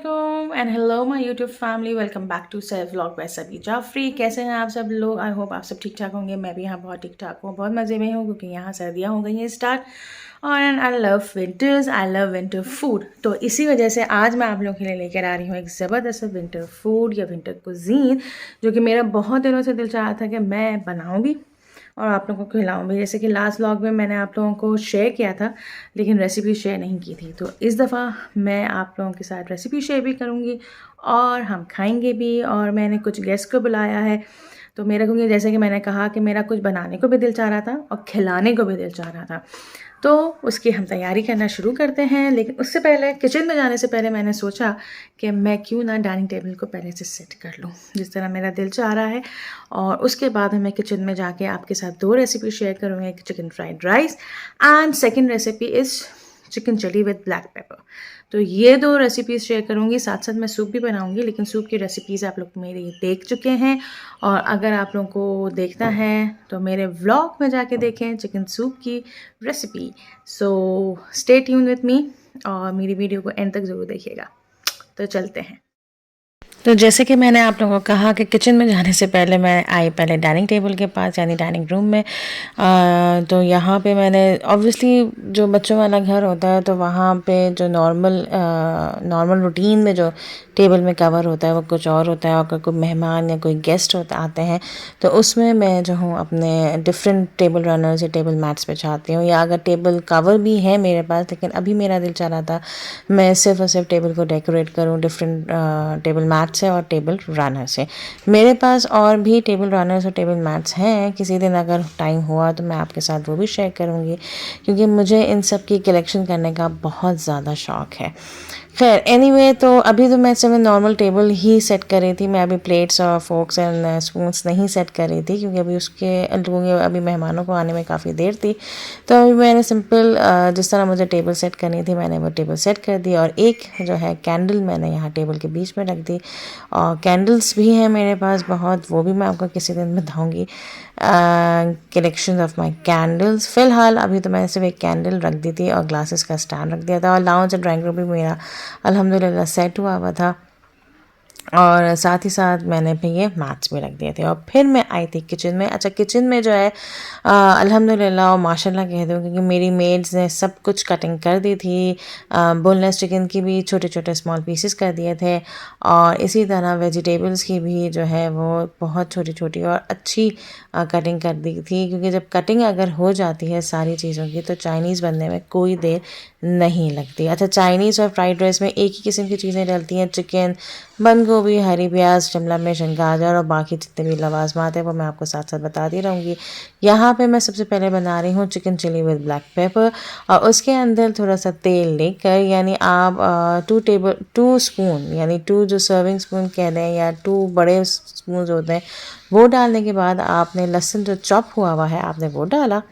अस्सलामुअलैकुम and hello my YouTube family. Welcome back to self vlog by Sabhi Jafri. कैसे हैं आप सब लोग? आई होप आप सब ठीक ठाक होंगे। मैं भी यहाँ बहुत ठीक ठाक हूँ, बहुत मज़े में हूँ क्योंकि यहाँ सर्दियाँ हो गई हैं स्टार्ट। और and I love winters, I love winter food. तो इसी वजह से आज मैं आप लोगों के लिए लेकर आ रही हूँ एक ज़बरदस्त विंटर फूड या विंटर कुजीन, जो कि मेरा बहुत दिनों से दिल चाह रहा था कि मैं बनाऊँ भी और आप लोगों को खिलाऊं भी। जैसे कि लास्ट व्लॉग में मैंने आप लोगों को शेयर किया था लेकिन रेसिपी शेयर नहीं की थी, तो इस दफ़ा मैं आप लोगों के साथ रेसिपी शेयर भी करूंगी और हम खाएंगे भी। और मैंने कुछ गेस्ट को बुलाया है, तो मेरा क्योंकि जैसे कि मैंने कहा कि मेरा कुछ बनाने को भी दिल चाह रहा था और खिलाने को भी दिल चाह रहा था, तो उसकी हम तैयारी करना शुरू करते हैं। लेकिन उससे पहले किचन में जाने से पहले मैंने सोचा कि मैं क्यों ना डाइनिंग टेबल को पहले से सेट कर लूँ जिस तरह मेरा दिल चाह रहा है। और उसके बाद मैं किचन में जाके आपके साथ दो रेसिपी शेयर करूँगी, एक chicken fried rice and second recipe is chicken chilli with black pepper. तो ये दो रेसिपीज़ शेयर करूँगी, साथ साथ मैं सूप भी बनाऊँगी। लेकिन सूप की रेसिपीज़ आप लोग मेरे देख चुके हैं, और अगर आप लोगों को देखना है तो मेरे व्लॉग में जाके देखें चिकन सूप की recipe. So stay tune with me और मेरी वीडियो को एंड तक ज़रूर देखिएगा। तो चलते हैं। तो जैसे कि मैंने आप लोगों को कहा कि किचन में जाने से पहले मैं आई पहले डाइनिंग टेबल के पास यानी डाइनिंग रूम में। तो यहाँ पे मैंने ऑब्वियसली जो बच्चों वाला घर होता है तो वहाँ पे जो नॉर्मल रूटीन में जो टेबल में कवर होता है वो कुछ और होता है। अगर कोई मेहमान या कोई गेस्ट आते हैं तो उसमें मैं जो हूँ अपने डिफरेंट टेबल रनर्स या टेबल मैट्स बिछाती हूँ, या अगर टेबल कवर भी है मेरे पास, लेकिन अभी मेरा दिल चाह रहा था मैं सिर्फ और सिर्फ टेबल को डेकोरेट करूँ डिफरेंट टेबल मैट्स है और टेबल रनर्स है। मेरे पास और भी टेबल रनर्स और टेबल मैट्स हैं, किसी दिन अगर टाइम हुआ तो मैं आपके साथ वो भी शेयर करूँगी क्योंकि मुझे इन सब की कलेक्शन करने का बहुत ज़्यादा शौक़ है। खैर एनीवे, तो अभी तो मैं सिर्फ नॉर्मल टेबल ही सेट कर रही थी। मैं अभी प्लेट्स और फोक्स एंड स्पून्स नहीं सेट कर रही थी क्योंकि अभी अभी मेहमानों को आने में काफ़ी देर थी। तो अभी मैंने सिंपल जिस तरह मुझे टेबल सेट करनी थी मैंने वो टेबल सेट कर दी, और एक जो है कैंडल मैंने यहाँ टेबल के बीच में रख दी। और कैंडल्स भी हैं मेरे पास बहुत, वो भी मैं आपको किसी दिन बताऊँगी कलेक्शन ऑफ माई कैंडल्स। फ़िलहाल अभी तो मैंने सिर्फ एक कैंडल रख दी थी और ग्लासेस का स्टैंड रख दिया था, और लाउंज और ड्राइंग रूम भी मेरा अल्हम्दुलिल्लाह सेट हुआ था। और साथ ही साथ मैंने फिर ये मैट्स भी रख दिए थे, और फिर मैं आई थी किचन में। अच्छा, किचन में जो है अल्हम्दुलिल्लाह और माशाल्लाह कह दूँ क्योंकि मेरी मेड्स ने सब कुछ कटिंग कर दी थी। बोनलेस चिकन की भी छोटे छोटे स्मॉल पीसेस कर दिए थे, और इसी तरह वेजिटेबल्स की भी जो है वो बहुत छोटी छोटी और अच्छी कटिंग कर दी थी, क्योंकि जब कटिंग अगर हो जाती है सारी चीज़ों की तो चाइनीज़ बनने में कोई देर नहीं लगती। अच्छा, चाइनीज़ और फ्राइड राइस में एक ही किस्म की चीज़ें डलती हैं, चिकन, बंद गोभी, हरी प्याज, शिमला मिर्च, गाजर और बाकी जितने भी लवाजमात हैं वो मैं आपको साथ साथ बताती रहूँगी। यहाँ पे मैं सबसे पहले बना रही हूँ chicken chilli with black pepper, और उसके अंदर थोड़ा सा तेल लेकर, यानी आप 2 स्पून यानी 2 जो सर्विंग स्पून कह दें या 2 बड़े स्पून होते हैं वो डालने के बाद आपने लहसुन जो चॉप हुआ है आपने वो डाला,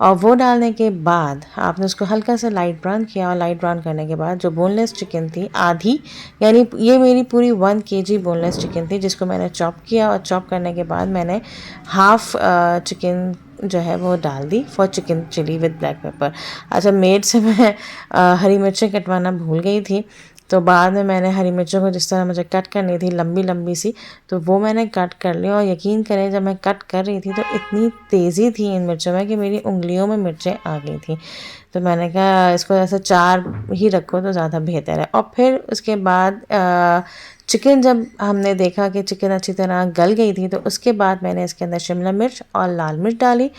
और वो डालने के बाद आपने उसको हल्का सा लाइट ब्राउन किया, और लाइट ब्राउन करने के बाद जो बोनलेस चिकन थी आधी, यानी ये मेरी पूरी 1 kg बोनलेस चिकन थी जिसको मैंने चॉप किया, और चॉप करने के बाद मैंने हाफ चिकन जो है वो डाल दी for chicken chilli with black pepper. अच्छा, मेड से मैं हरी मिर्चें कटवाना भूल गई थी, तो बाद में मैंने हरी मिर्चों को जिस तरह मुझे कट करनी थी लंबी लंबी सी, तो वो मैंने कट कर लिया। और यकीन करें जब मैं कट कर रही थी तो इतनी तेज़ी थी इन मिर्चों में कि मेरी उंगलियों में मिर्चें आ गई थी। तो मैंने कहा इसको ऐसे 4 ही रखो तो ज़्यादा बेहतर है। और फिर उसके बाद चिकन जब हमने देखा कि चिकन अच्छी तरह गल गई थी तो उसके बाद मैंने इसके अंदर शिमला मिर्च और लाल मिर्च डाली,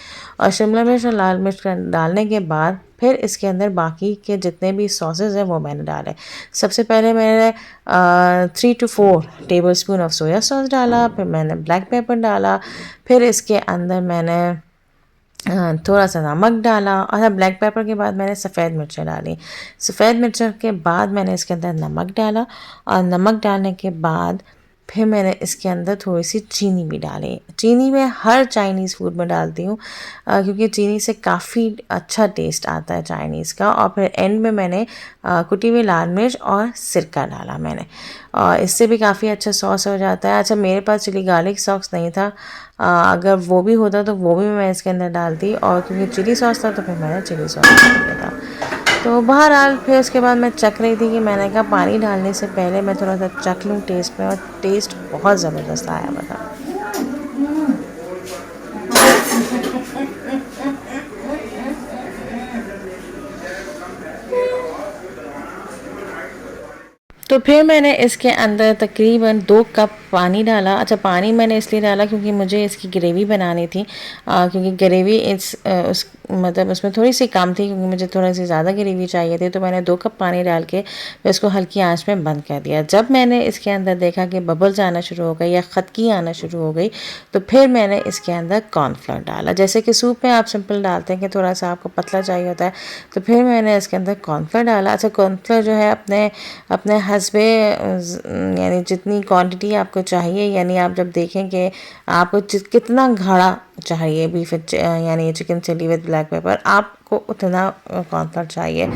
और शिमला मिर्च और लाल मिर्च डालने के बाद फिर इसके अंदर बाकी के जितने भी सॉसेस हैं वो मैंने डाले। सबसे पहले मैंने 3 to 4 table spoon of soya sauce डाला, फिर मैंने ब्लैक पेपर डाला, फिर इसके अंदर मैंने थोड़ा सा नमक डाला, और ब्लैक पेपर के बाद मैंने सफ़ेद मिर्चें डाली। सफ़ेद मिर्चों के बाद मैंने इसके अंदर नमक डाला, और नमक डालने के बाद फिर मैंने इसके अंदर थोड़ी सी चीनी भी डाली। चीनी मैं हर चाइनीज़ फूड में डालती हूँ क्योंकि चीनी से काफ़ी अच्छा टेस्ट आता है चाइनीज़ का। और फिर एंड में मैंने कुटी हुई लाल मिर्च और सिरका डाला मैंने, और इससे भी काफ़ी अच्छा सॉस हो जाता है। अच्छा, मेरे पास चिली गार्लिक सॉस नहीं था, अगर वो भी होता तो वो भी मैं इसके अंदर डालती, और क्योंकि चिली सॉस था तो फिर मैंने चिली सॉस डाल दिया था। तो बहरहाल फिर उसके बाद मैं चख रही थी कि मैंने कहा पानी डालने से पहले मैं थोड़ा सा चख लूँ टेस्ट में, और टेस्ट बहुत ज़बरदस्त आया मतलब। तो फिर मैंने इसके अंदर तकरीबन 2 कप पानी डाला। अच्छा, पानी मैंने इसलिए डाला क्योंकि मुझे इसकी ग्रेवी बनानी थी, क्योंकि ग्रेवी उस मतलब उसमें थोड़ी सी कम थी, क्योंकि मुझे थोड़ी सी ज़्यादा ग्रेवी चाहिए थी। तो मैंने 2 कप पानी डाल के फिर इसको हल्की आंच में बंद कर दिया। जब मैंने इसके अंदर देखा कि बबल्स आना शुरू हो गई या खदकी आना शुरू हो गई, तो फिर मैंने इसके अंदर कॉर्नफ्लोर डाला। जैसे कि सूप में आप सिंपल डालते हैं कि थोड़ा सा आपको पतला चाहिए होता है, तो फिर मैंने इसके अंदर कॉर्नफ्लोर डाला। अच्छा, कॉर्नफ्लोर जो है अपने अपने हस्बे यानी जितनी क्वांटिटी आपको चाहिए, यानी आप जब देखें कि आपको कितना गाढ़ा चाहिए बीफ यानी chicken chilli with black pepper, आपको उतना कॉर्नफ्लोर चाहिए,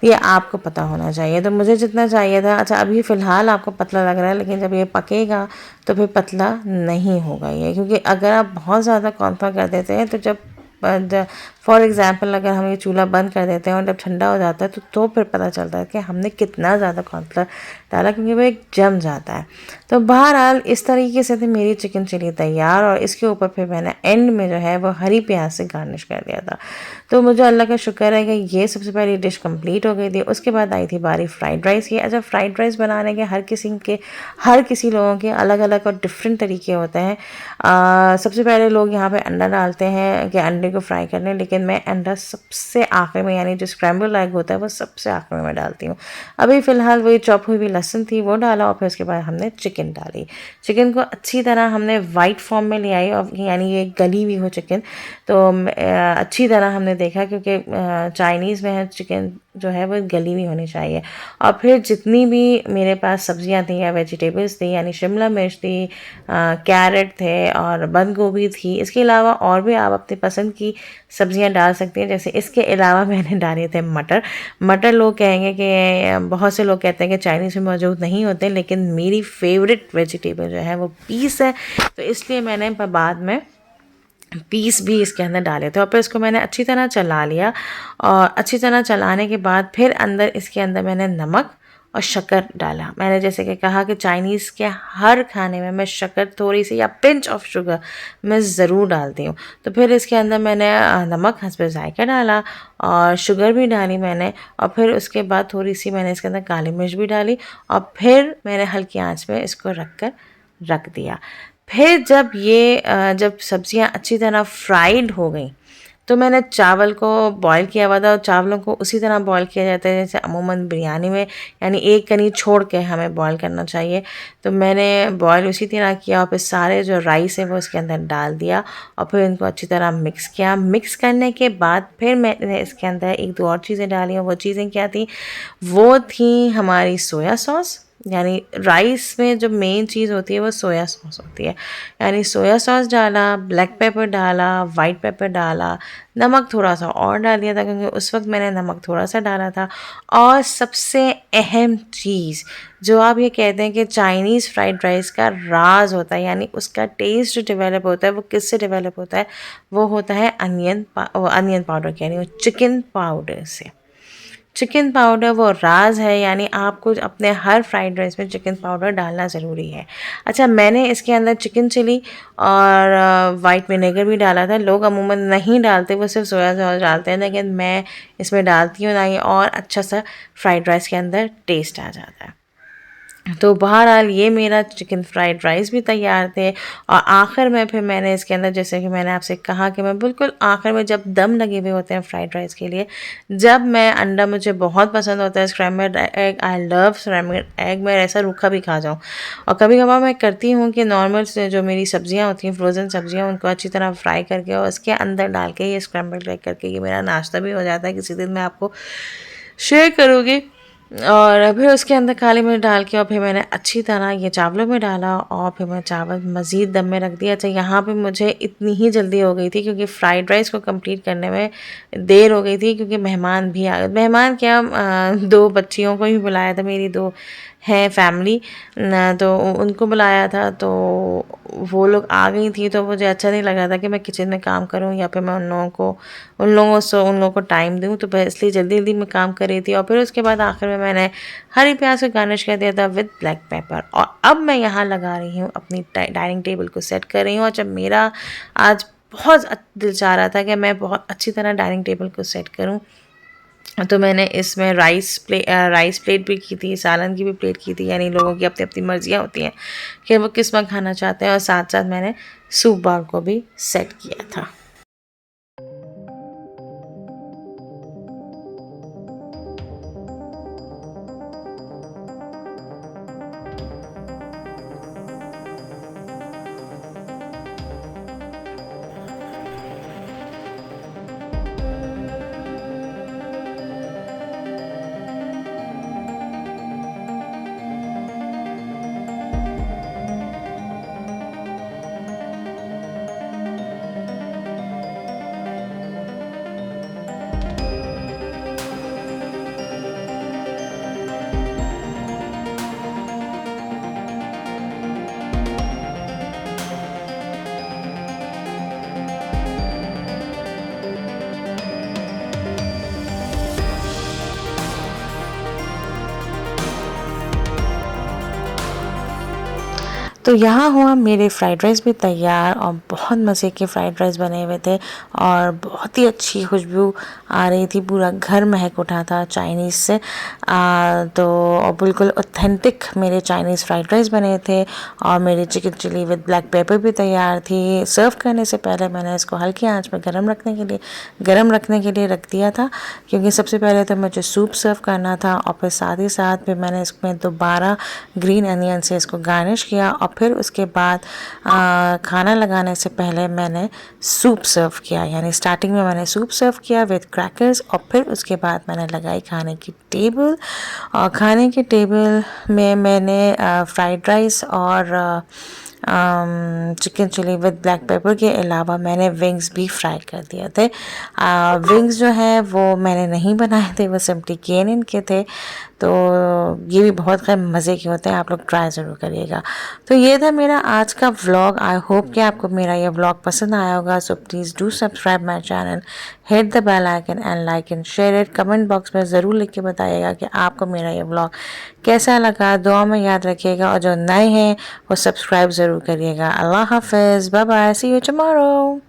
ये आपको पता होना चाहिए। तो मुझे जितना चाहिए था, अच्छा अभी फ़िलहाल आपको पतला लग रहा है, लेकिन जब ये पकेगा तो फिर पतला नहीं होगा ये, क्योंकि अगर आप बहुत ज़्यादा कॉर्नफ्लोर कर देते हैं तो जब फॉर एग्ज़ाम्पल अगर हम ये चूल्हा बंद कर देते हैं और जब ठंडा हो जाता है तो फिर पता चलता है कि हमने कितना ज़्यादा कॉर्नफ्लोर डाला, क्योंकि वो एक जम जाता है। तो बहरहाल इस तरीके से थी मेरी चिकन चिली तैयार, और इसके ऊपर फिर मैंने एंड में जो है वो हरी प्याज से गार्निश कर दिया था। तो मुझे अल्लाह का शुक्र है कि ये सबसे पहली डिश कंप्लीट हो गई थी। उसके बाद आई थी बारी फ्राइड राइस की। अच्छा, फ्राइड राइस बनाने के हर किसी लोगों के अलग अलग और डिफरेंट तरीके होते हैं। सबसे पहले लोग यहाँ पे अंडा डालते हैं कि अंडे को फ्राई करने, लेकिन मैं अंडा सबसे आखिर में, यानी जो स्क्रैम्बल एग होता है वो सबसे आखिर में मैं डालती हूँ। अभी फ़िलहाल वही चॉप हुई हुई लहसुन थी वो डाला, और फिर उसके बाद हमने चिकन डाली। चिकन को अच्छी तरह हमने वाइट फॉर्म में ले आई, और यानी ये गली हुई हो चिकन, तो अच्छी तरह हमने देखा, क्योंकि चाइनीज़ में है चिकन जो है वो गली हुई होनी चाहिए। और फिर जितनी भी मेरे पास सब्जियां थी या वेजिटेबल्स थी, यानी शिमला मिर्च थी, कैरेट थे और बंद गोभी थी, इसके अलावा और भी आप अपनी पसंद की सब्जियां डाल सकती हैं। जैसे इसके अलावा मैंने डाले थे मटर। मटर लोग कहेंगे कि बहुत से लोग कहते हैं कि चाइनीज़ में मौजूद नहीं होते, लेकिन मेरी फेवरेट वेजिटेबल जो है वो पीस है, तो इसलिए मैंने बाद में पीस भी इसके अंदर डाले थे। और फिर इसको मैंने अच्छी तरह चला लिया, और अच्छी तरह चलाने के बाद फिर इसके अंदर मैंने नमक और शक्कर डाला। मैंने जैसे कि कहा कि चाइनीज़ के हर खाने में मैं शक्कर थोड़ी सी या पिंच ऑफ शुगर मैं ज़रूर डालती हूँ। तो फिर इसके अंदर मैंने नमक हस्बे जायका डाला और शुगर भी डाली मैंने, और फिर उसके बाद थोड़ी सी मैंने इसके अंदर काली मिर्च भी डाली, और फिर मैंने हल्की आंच पे इसको रख दिया। फिर जब सब्जियां अच्छी तरह फ्राइड हो गई, तो मैंने चावल को बॉईल किया हुआ था, और चावलों को उसी तरह बॉईल किया जाता है जैसे अमूमन बिरयानी में, यानी एक कनी छोड़ के हमें बॉईल करना चाहिए। तो मैंने बॉईल उसी तरह किया, और फिर सारे जो राइस है वो इसके अंदर डाल दिया, और फिर इनको अच्छी तरह मिक्स किया। मिक्स करने के बाद फिर मैंने इसके अंदर एक दो और चीज़ें डाली, और वो चीज़ें क्या थी, वो थी हमारी सोया सॉस। यानी राइस में जो मेन चीज़ होती है वो सोया सॉस होती है, यानी सोया सॉस डाला, ब्लैक पेपर डाला, वाइट पेपर डाला, नमक थोड़ा सा और डाल दिया था क्योंकि उस वक्त मैंने नमक थोड़ा सा डाला था। और सबसे अहम चीज़ जो आप ये कहते हैं कि चाइनीज़ फ्राइड राइस का राज होता है, यानी उसका टेस्ट जो डेवलप होता है वो किससे डेवलप होता है, वो होता है अनियन पाउडर, यानी वो चिकन पाउडर से। चिकन पाउडर वो राज है, यानी आपको अपने हर फ्राइड राइस में चिकन पाउडर डालना ज़रूरी है। अच्छा, मैंने इसके अंदर चिकन चिली और वाइट विनेगर भी डाला था। लोग अमूमन नहीं डालते, वो सिर्फ सोया सॉस डालते हैं, लेकिन मैं इसमें डालती हूँ, ना ये और अच्छा सा फ्राइड राइस के अंदर टेस्ट आ जाता है। तो बहरहाल ये मेरा चिकन फ्राइड राइस भी तैयार थे। और आखिर में फिर मैंने इसके अंदर, जैसे कि मैंने आपसे कहा कि मैं बिल्कुल आखिर में जब दम लगे हुए होते हैं फ्राइड राइस के लिए, जब मैं अंडा, मुझे बहुत पसंद होता है scrambled egg, I love scrambled egg, मैं ऐसा रूखा भी खा जाऊँ। और कभी कभार मैं करती हूँ कि नॉर्मल से जो मेरी सब्जियाँ होती हैं, फ्रोज़न सब्जियाँ, उनको अच्छी तरह फ्राई करके और उसके अंदर डाल के ये स्क्रैम्बल्ड एग करके ये मेरा नाश्ता भी हो जाता है। किसी दिन मैं आपको शेयर करूँगी। और फिर उसके अंदर काली मिर्च डाल के, और फिर मैंने अच्छी तरह ये चावलों में डाला, और फिर मैं चावल मज़ीद दम में रख दिया। अच्छा, यहाँ पे मुझे इतनी ही जल्दी हो गई थी क्योंकि फ़्राइड राइस को कंप्लीट करने में देर हो गई थी, क्योंकि मेहमान भी आ गए। मेहमान क्या, दो बच्चियों को ही बुलाया था, मेरी दो है फैमिली तो उनको बुलाया था। तो वो लोग आ गई थी तो मुझे अच्छा नहीं लगा था कि मैं किचन में काम करूं या फिर मैं उन लोगों को टाइम दूं। तो बस इसलिए जल्दी जल्दी में काम कर रही थी। और फिर उसके बाद आखिर में मैंने हरी प्याज को गार्निश कर दिया था विद ब्लैक पेपर। और अब मैं यहाँ लगा रही हूँ अपनी डाइनिंग टेबल को सेट कर रही हूँ। और जब मेरा आज बहुत दिल चाह रहा था कि मैं बहुत अच्छी तरह डाइनिंग टेबल को सेट करूं, तो मैंने इसमें राइस प्लेट भी की थी, सालन की भी प्लेट की थी। यानी लोगों की अपनी अपनी मर्जियाँ होती हैं कि वो किस में खाना चाहते हैं। और साथ साथ मैंने सूप बाउल को भी सेट किया था। तो यहाँ हुआ मेरे फ़्राइड राइस भी तैयार और बहुत मज़े के फ़्राइड राइस बने हुए थे और बहुत ही अच्छी खुशबू आ रही थी। पूरा घर महक उठा था चाइनीज़ से। तो बिल्कुल ऑथेंटिक मेरे चाइनीज़ फ़्राइड राइस बने थे। और मेरी chicken chilli with black pepper भी तैयार थी। सर्व करने से पहले मैंने इसको हल्की आंच पर गरम रखने के लिए रख दिया था, क्योंकि सबसे पहले तो मुझे सूप सर्व करना था। और फिर साथ ही साथ फिर मैंने इसमें दोबारा ग्रीन अनियन से इसको गार्निश किया। और फिर उसके बाद खाना लगाने से पहले मैंने सूप सर्व किया। यानी स्टार्टिंग में मैंने सूप सर्व किया विद क्रैकर्स और फिर उसके बाद मैंने लगाई खाने की टेबल। और खाने की टेबल में मैंने फ्राइड राइस और chicken chilli with black pepper के अलावा मैंने विंग्स भी फ्राई कर दिए थे। विंग्स जो हैं वो मैंने नहीं बनाए थे, वो सिंपली केन के थे। तो ये भी बहुत खैर मज़े के होते हैं, आप लोग ट्राई ज़रूर करिएगा। तो ये था मेरा आज का व्लॉग। आई होप कि आपको मेरा ये व्लॉग पसंद आया होगा। So please do subscribe my channel, hit the bell icon and like and share it. Comment box में ज़रूर लिख के बताइएगा कि आपको मेरा ये व्लॉग कैसा लगा। दुआ में याद रखिएगा और जो नए हैं वो सब्सक्राइब ज़रूर करिएगा। अल्लाह हाफिज़, bye bye, see you tomorrow.